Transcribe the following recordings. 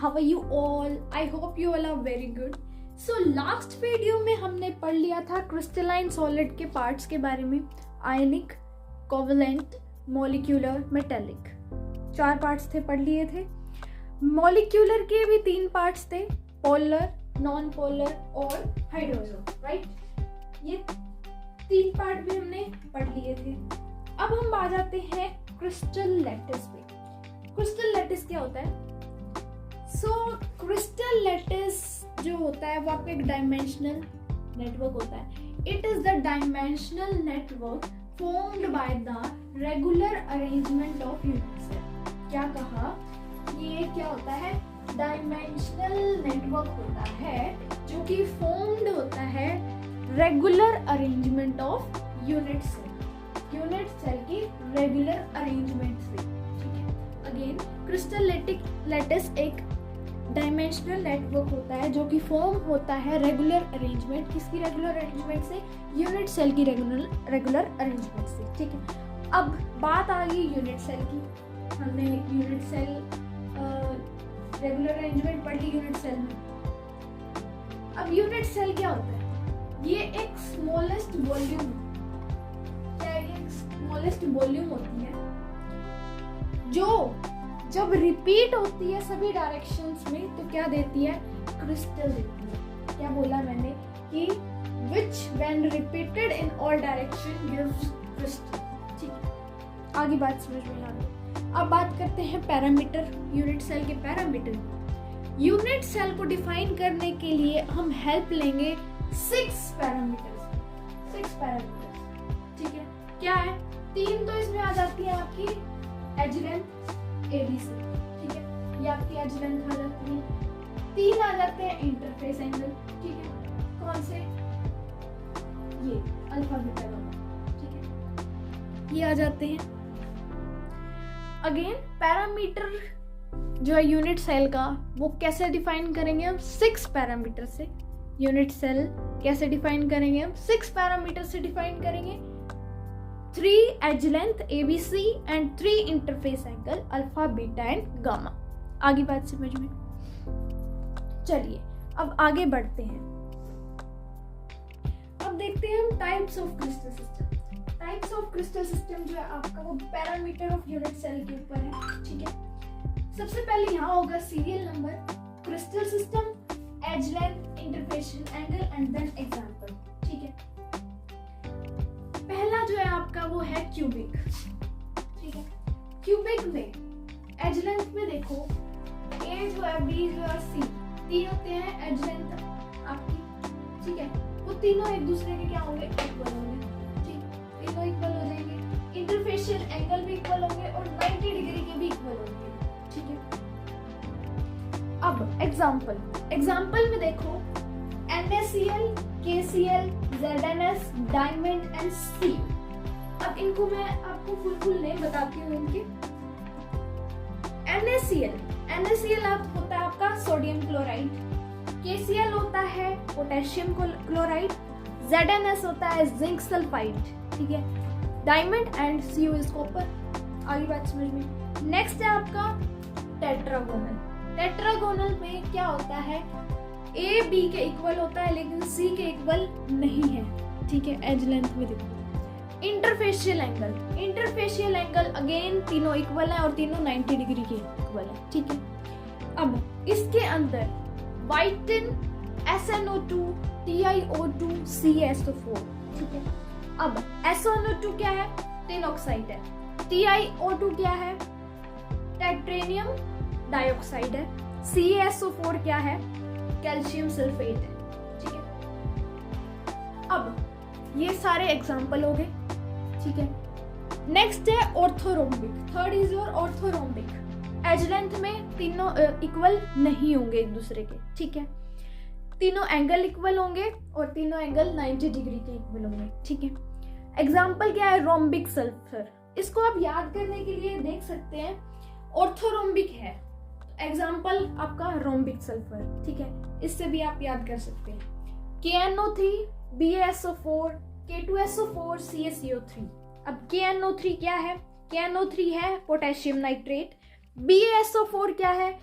how are you all? I hope you all are very good. So last video में हमने पढ़ लिया था क्रिस्टलाइन सॉलिड के पार्ट्स के बारे में, आयनिक, कोवलेंट, मॉलिक्यूलर, मेटेलिक। 4 पार्ट्स थे, पढ़ लिए थे। मॉलिक्यूलर के भी 3 पार्ट्स थे, पोलर, नॉन पोलर और हाइड्रोजन, राइट। ये 3 पार्ट भी हमने पढ़ लिए थे। अब हम आ जाते हैं क्रिस्टल लैटिस पे। क्रिस्टल लैटिस क्या होता है? क्रिस्टल लैटिस जो होता है वो आपका एक डायमेंशनल नेटवर्क होता है। It is the dimensional network formed by the regular arrangement of unit cell. क्या कहा? ये क्या होता है? डायमेंशनल नेटवर्क होता है जो कि फॉर्म्ड होता है regular arrangement of unit cell की रेगुलर अरेंजमेंट से। ठीक है, अगेन क्रिस्टल लैटिस एक डायमेंशनल नेटवर्क होता है जो कि फॉर्म होता है रेगुलर अरेंजमेंट। किसकी रेगुलर अरेंजमेंट से? यूनिट सेल की रेगुलर अरेंजमेंट से। ठीक है, अब बात आ गई यूनिट सेल की। हमने यूनिट सेल रेगुलर अरेंजमेंट पढ़ ली यूनिट सेल में। अब यूनिट सेल क्या होता है? ये एक स्मॉलेस्ट वॉल्यूम, क्या ये स्मॉलेस्ट वॉल्यूम होती है जो जब रिपीट होती है सभी डायरेक्शंस में तो क्या देती है? क्रिस्टल देती है। क्या बोला मैंने कि which when repeated in all direction gives crystal। ठीक है, आगे बात समझ में आ गई। अब बात करते हैं पैरामीटर, यूनिट सेल के पैरामीटर। यूनिट सेल को डिफाइन करने के लिए हम हेल्प लेंगे 6 पैरामीटर्स। ठीक है, क्या है? 3 तो इसमें आ जाती है आपकी एज लेंथ ABC। ठीक है, ये आपकी एज लेंथ आ जाती है। 3 आ जाते हैं इंटरफेस एंगल। ठीक है, कौन से? ये अल्फा बीटा गामा। ठीक है, ये आ जाते हैं। अगेन पैरामीटर जो है यूनिट सेल का वो कैसे डिफाइन करेंगे हम? 6 पैरामीटर से। यूनिट सेल कैसे डिफाइन करेंगे हम? 6 पैरामीटर से डिफाइन करेंगे। 3 edge length ABC and 3 interface angle alpha beta and gamma. आगे बात समझ में? चलिए अब आगे बढ़ते हैं। अब देखते हैं हम types of crystal system. Types of crystal system जो है आपका वो पैरामीटर ऑफ यूनिट सेल के ऊपर है। ठीक है, सबसे पहले यहाँ होगा serial number, crystal system, edge length, interface angle and then example. ठीक है, पहला जो है आपका वो है क्यूबिक। ठीक है, क्यूबिक में एज लेंथ में देखो ए जो है, बी जो है, सी 3 होते हैं एज लेंथ आपकी। ठीक है, वो तीनों एक दूसरे के क्या होंगे? इक्वल होंगे। ठीक, तीनों इक्वल हो जाएंगे। इंटरफेशियल एंगल भी इक्वल होंगे और 90 डिग्री के भी इक्वल होंगे। ठीक है, अब एग्जांपल में देखो NaCl, KCl, ZnS, diamond and C. अब इनको मैं आपको फुल नेम बताती हूँ इनके। NaCl होता है आपका सोडियम क्लोराइड, KCl होता है पोटेशियम क्लोराइड, ZnS होता है जिंक सल्फाइड। ठीक है, diamond and Cu is copper. आगे बात समझ में? नेक्स्ट है आपका टेट्रागोनल में क्या होता है? A B के इक्वल होता है लेकिन C के इक्वल नहीं है। ठीक है, एज लेंथ में देखो। इंटरफेशियल एंगल अगेन तीनों इक्वल है और तीनों 90 डिग्री के इक्वल है। ठीक है, अब इसके अंदर वाइटिन, SnO2, TiO2, CSO4। ठीक है, अब SnO2 क्या है? टिन ऑक्साइड है। TiO2 क्या है? टाइटेनियम डाइऑक्साइड है। CSO4 क्या है? कैल्शियम सल्फेट है। ठीक है, अब ये सारे एग्जाम्पल हो गए। ठीक है, नेक्स्ट है orthorhombic. Third is your orthorhombic. Edge length में तीनों इक्वल नहीं होंगे एक दूसरे के। ठीक है, तीनों एंगल इक्वल होंगे और तीनों एंगल 90 डिग्री के इक्वल होंगे। ठीक है, एग्जाम्पल क्या है? Rhombic sulphur. इसको आप याद करने के लिए देख सकते हैं, ऑर्थोरोम्बिक है एग्जाम्पल आपका रोम्बिक सल्फर। ठीक है, इससे भी आप याद कर सकते हैं। KNO3, BaSO4, K2SO4, CaCO3। अब KNO3 क्या है? KNO3 है पोटेशियम नाइट्रेट। BaSO4 क्या है?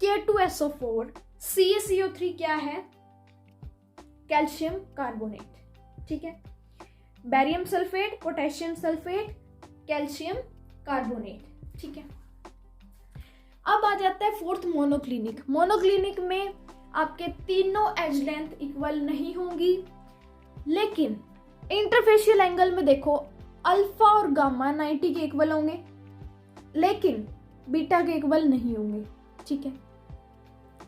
K2SO4, CaCO3 क्या है? कैल्शियम कार्बोनेट, ठीक है। Barium sulphate, potassium sulphate, calcium carbonate, ठीक है। अब आ जाता है फोर्थ, मोनोक्लिनिक। मोनोक्लिनिक में आपके तीनों एज लेंथ इक्वल नहीं होंगी, लेकिन इंटरफेशियल एंगल में देखो अल्फा और गामा 90 के इक्वल होंगे, लेकिन बीटा के इक्वल नहीं होंगे, ठीक है।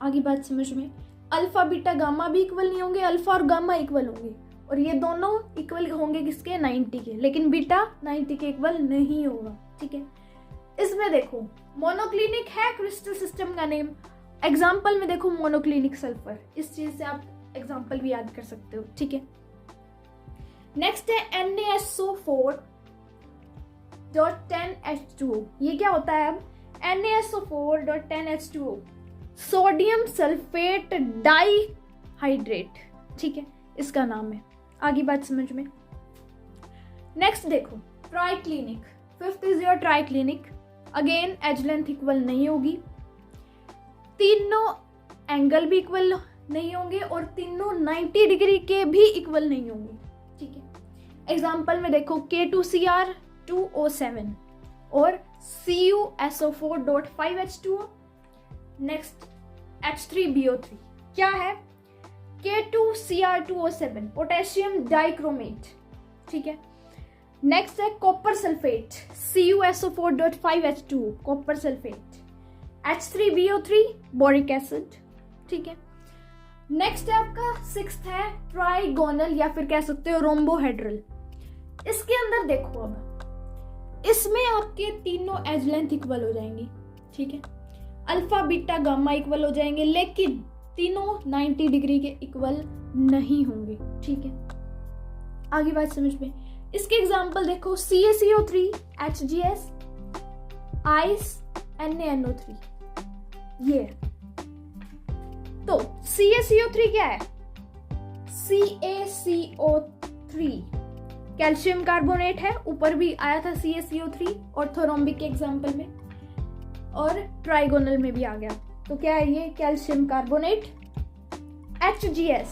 आगे बात समझ में, अल्फा बीटा गामा भी इक्वल नहीं होंगे, अल्फा और गामा इक्वल होंगे, और ये दोनों इक्वल होंगे किसके? 90 के, लेकिन बीटा 90 के इक्वल नहीं होगा, ठीक है। इसमें देखो मोनोक्लिनिक है क्रिस्टल सिस्टम का नेम, एग्जाम्पल में देखो मोनोक्लिनिक सल्फर, इस चीज से आप एग्जाम्पल भी याद कर सकते हो, ठीक है। नेक्स्ट है NaSO4.10H2O। ये क्या होता है? अब NaSO4.10H2O सोडियम सल्फेट डाइहाइड्रेट, ठीक है, इसका नाम है। आगे बात समझ में। नेक्स्ट देखो triclinic, fifth is your triclinic. Again edge length equal नहीं होगी, तीनों एंगल भी इक्वल नहीं होंगे, और तीनों 90 डिग्री के भी इक्वल नहीं होंगे, ठीक है। एग्जाम्पल में देखो K2Cr2O7 और CuSO4.5H2O। नेक्स्ट H3BO3 क्या है? K2Cr2O7 पोटेशियम डाइक्रोमेट, ठीक है। नेक्स्ट है copper sulphate, CuSO4.5H2O copper sulphate. H3BO3 boric acid, ठीक है। नेक्स्ट है आपका सिक्स्थ है ट्राइगोनल या फिर कह सकते हो रोम्बोहेड्रल। इसके अंदर देखो अब इसमें आपके तीनों एज लेंथ इक्वल हो जाएंगी, ठीक है। अल्फा बीटा गामा इक्वल हो जाएंगे, लेकिन तीनों 90 डिग्री के इक्वल नहीं होंगे, ठीक है। आगे बात समझ में। इसके एग्जांपल देखो CaCO3 HGS, आइस NaNO3, ये। तो CaCO3 क्या है? CaCO3 कैल्शियम कार्बोनेट है, ऊपर भी आया था CaCO3 ऑर्थोरोम्बिक के एग्जांपल में, और ट्राइगोनल में भी आ गया। तो क्या है ये? Calcium carbonate. HGS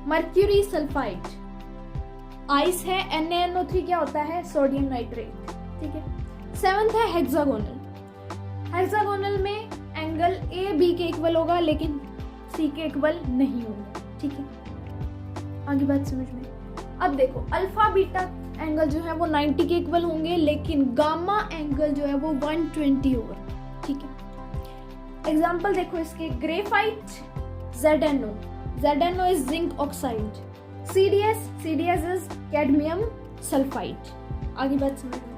mercury sulphide, ice है। NaNO3 क्या होता है? सोडियम नाइट्रेट, ठीक है। सेवंथ है हेक्सागोनल। हेक्सागोनल में एंगल AB के इक्वल होगा, लेकिन C के इक्वल नहीं होगा, ठीक है। आगे बात समझ में। अब देखो अल्फा बीटा एंगल जो है वो 90 के इक्वल होंगे, लेकिन गामा एंगल जो है वो 120 होगा, ठीक है। एग्जाम्पल देखो इसके graphite ZNO is zinc oxide. CDS is cadmium sulphide. आगे बात समझ में।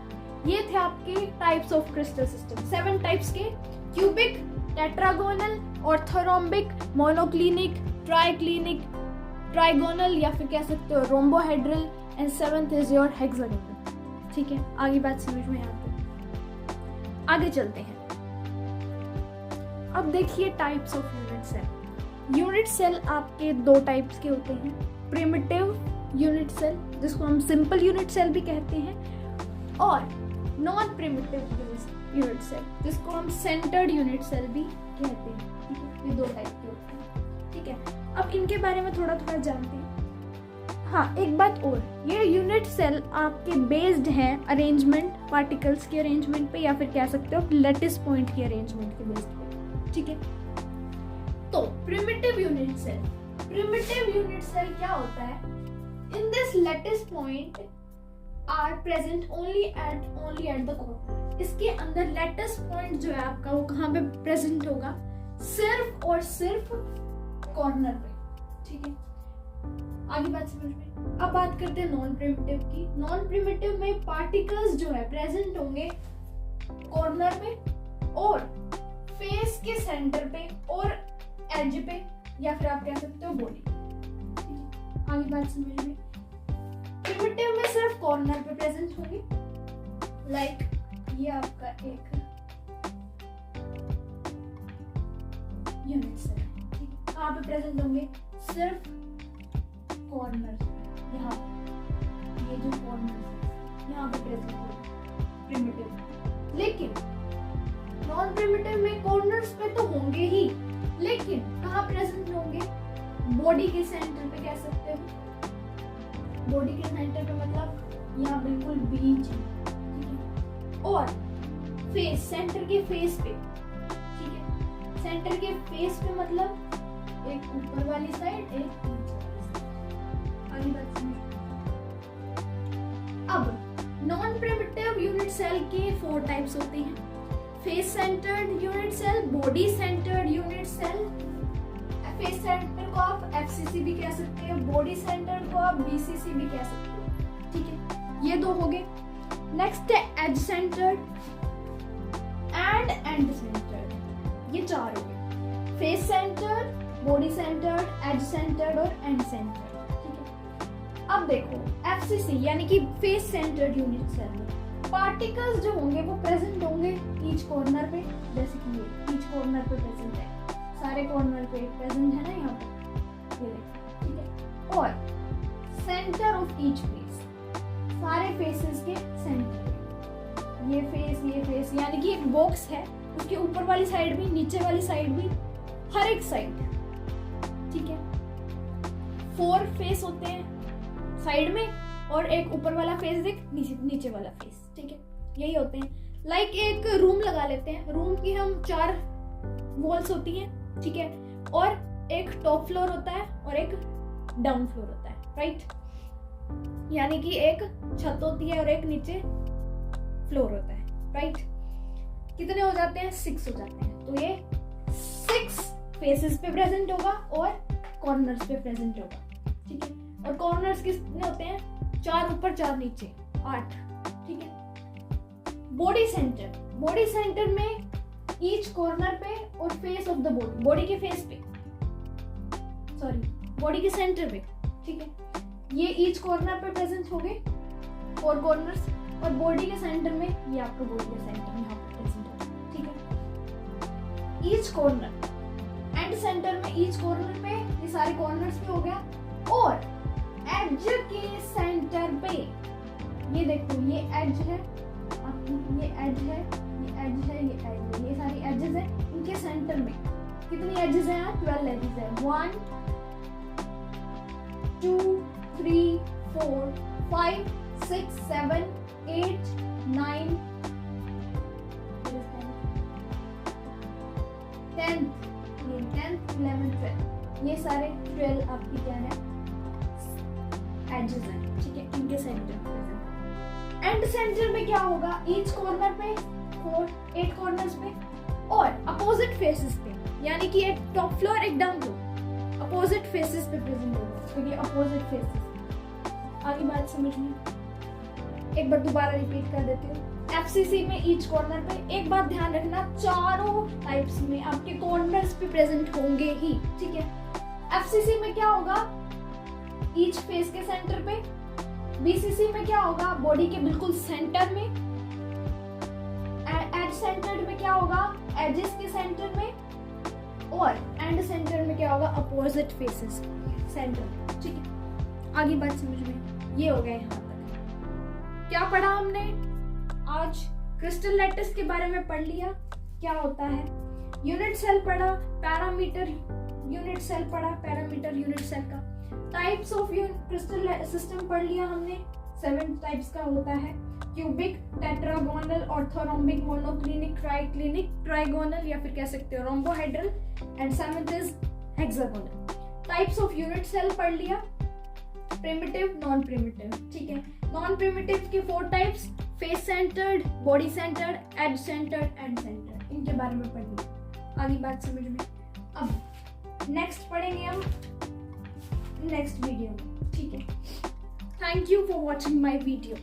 ये थे आपके types of crystal system, 7 types के, cubic, tetragonal, orthorhombic, monoclinic, triclinic, trigonal या फिर कह सकते हो rhombohedral, and 7th is your hexagonal, ठीक है। आगे बात समझ में आती है, आगे चलते हैं। अब देखिए types of unit cell. Unit cell आपके 2 टाइप्स के होते हैं, प्रिमिटिव यूनिट सेल जिसको हम सिंपल यूनिट सेल भी कहते हैं, और नॉन प्रिमिटिव यूनिट सेल जिसको हम सेंटर्ड यूनिट सेल भी कहते हैं, ठीक है। ये 2 टाइप के होते हैं, ठीक है। अब इनके बारे में थोड़ा थोड़ा जानते हैं। हाँ, एक बात और, ये यूनिट सेल आपके बेस्ड हैं अरेंजमेंट, पार्टिकल्स के अरेंजमेंट पे, या फिर कह सकते हो लैटिस पॉइंट के अरेंजमेंट के बेस्ड पे, ठीक है। तो प्रिमिटिव यूनिट सेल क्या होता है? In this lattice point are present only at the corner. इसके अंदर लैटिस पॉइंट जो है आपका वो कहाँ पे प्रेजेंट होगा? सिर्फ और सिर्फ कॉर्नर पे, ठीक है। आगे बात समझ में। अब बात करते हैं नॉन प्रिमिटिव की। नॉन प्रिमिटिव में पार्टिकल्स जो है प्रेजेंट होंगे कॉर्नर पे और फेस के सेंटर पे और एज पे, या फिर आप कह सकते हो बॉडी। आगे बात समझ में। प्रिमिटिव में सिर्फ कॉर्नर पे प्रेजेंट होंगे, लाइक ये आपका एक यूनिट सेल है, ठीक है। कहाँ पे प्रेजेंट होंगे? सिर्फ कॉर्नर, यहाँ ये जो कॉर्नर यहाँ पे प्रेजेंट होंगे प्रिमिटिव। लेकिन नॉन प्रिमिटिव में कॉर्नर्स पे तो होंगे ही, लेकिन कहाँ प्रेजेंट होंगे? बॉडी के सेंटर पे कह सकते हो। बॉडी के सेंटर पे मतलब यहाँ बिल्कुल बीच में, ठीक है। और फेस, सेंटर के फेस पे, ठीक है। सेंटर के फेस पे मतलब एक ऊपर वाली साइड, एक नीचे वाली साइड। आगे बात समझो। अब नॉन प्रिमिटिव यूनिट सेल के 4 टाइप्स होते हैं। Face centred unit cell, body centred unit cell. Face centre को आप एफसीसी भी कह सकते हैं, बॉडी सेंटर को आप बीसीसी भी कह सकते हो, ठीक है। ये 2 हो गए। नेक्स्ट है edge centred and end centred, ये 4 हो गए। Face centred, body centred, edge centred और एंड सेंटर्ड, ठीक है। अब देखो एफसीसी यानी कि फेस सेंटर्ड यूनिट सेल में पार्टिकल्स जो होंगे वो प्रेजेंट होंगे ईच कॉर्नर पे, जैसे कि ये ईच कॉर्नर पे प्रेजेंट है, सारे कॉर्नर पे प्रेजेंट है ना यहाँ पे, ये देखो, ठीक है। और सेंटर ऑफ ईच फेस, सारे फेसेस के सेंटर, ये फेस यानी कि एक बॉक्स है, उसके ऊपर वाली साइड भी, नीचे वाली साइड भी, हर एक साइड, ठीक है। 4 फेस होते हैं साइड में और एक ऊपर वाला फेस, एक नीचे वाला फेस, ठीक है। यही होते हैं। लाइक एक रूम लगा लेते हैं, रूम की हम 4 वॉल्स होती हैं, ठीक है। और एक टॉप फ्लोर होता है और एक डाउन फ्लोर होता है, राइट। यानी कि एक छत होती है और एक नीचे फ्लोर होता है, राइट। कितने हो जाते हैं? 6 हो जाते हैं। तो ये 6 फेसेस पे प्रेजेंट होगा और कॉर्नर्स पे प्रेजेंट होगा, ठीक है। और कॉर्नर्स कितने होते हैं? 4 ऊपर 4 नीचे, 8, ठीक है। बॉडी सेंटर, बॉडी सेंटर में ईच कॉर्नर पे और face of the body, body के फेस पे, सॉरी बॉडी के सेंटर पे, ठीक है। ये ईच कॉर्नर पे प्रेजेंट होंगे 4 कॉर्नर्स, और बॉडी के सेंटर में ये आपका बॉडी के सेंटर में यहाँ पे प्रेजेंट होगा, ठीक है। ईच कॉर्नर एंड सेंटर में, ईच कॉर्नर पे ये सारे कॉर्नर्स पे हो गया। और एज के सेंटर पे ये देखो, ये एज है, ये एज है, ये एज है, ये एज है, ये सारी एजेस है। इनके सेंटर में कितनी एजेस हैं? 12 एजेस है। 1 2 3 4 5 6 7 8 9 10, 11 12, ये सारे 12 आपकी क्या है? एजेस हैं, ठीक है। इनके सेंटर एंड सेंटर में क्या होगा? ईच कॉर्नर पे 8 कॉर्नर्स पे और अपोजिट फेसेस पे, यानी कि एक टॉप फ्लोर एक डाउन फ्लोर, अपोजिट फेसेस पे प्रेजेंट होगा। तो ये अपोजिट फेसेस। आगे बात समझ में? एक बार दोबारा रिपीट कर देती हूँ। एफसीसी में ईच कॉर्नर पे, एक बात ध्यान रखना, चारों टाइप्स में आपके कॉर्नर्स पे प्रेजेंट होंगे ही, ठीक है। एफसीसी में क्या होगा? ईच फेस के सेंटर पे। बीसीसी में क्या होगा? बॉडी के बिल्कुल सेंटर में। एज सेंटर में क्या होगा? एजेस के सेंटर में। और एंड सेंटर में क्या होगा? अपोजिट फेसेस सेंटर में, ठीक है। आगे बात समझ में? ये हो गया यहाँ तक। क्या पढ़ा हमने आज? क्रिस्टल लैटिस के बारे में पढ़ लिया, क्या होता है। यूनिट सेल पढ़ा, पैरामीटर यूनिट सेल पढ़ा, पैरामीटर यूनिट सेल का। टाइप्स ऑफ क्रिस्टल सिस्टम पढ़ लिया हमने, 7 टाइप्स का होता है। Cubic, tetragonal, orthorhombic, monoclinic, triclinic, trigonal या फिर कह सकते हो rhombohedral, and 7th is hexagonal. Types of unit cell पढ़ लिया, प्रिमिटिव, नॉन प्रिमिटिव, ठीक है। नॉन प्रिमिटिव के 4 types, face centred, body centred, edge centred, end centred, इनके बारे में पढ़ लिया। आगे बात समझ में? अब नेक्स्ट पढ़ेंगे हम नेक्स्ट वीडियो में, ठीक है। Thank you for watching my video.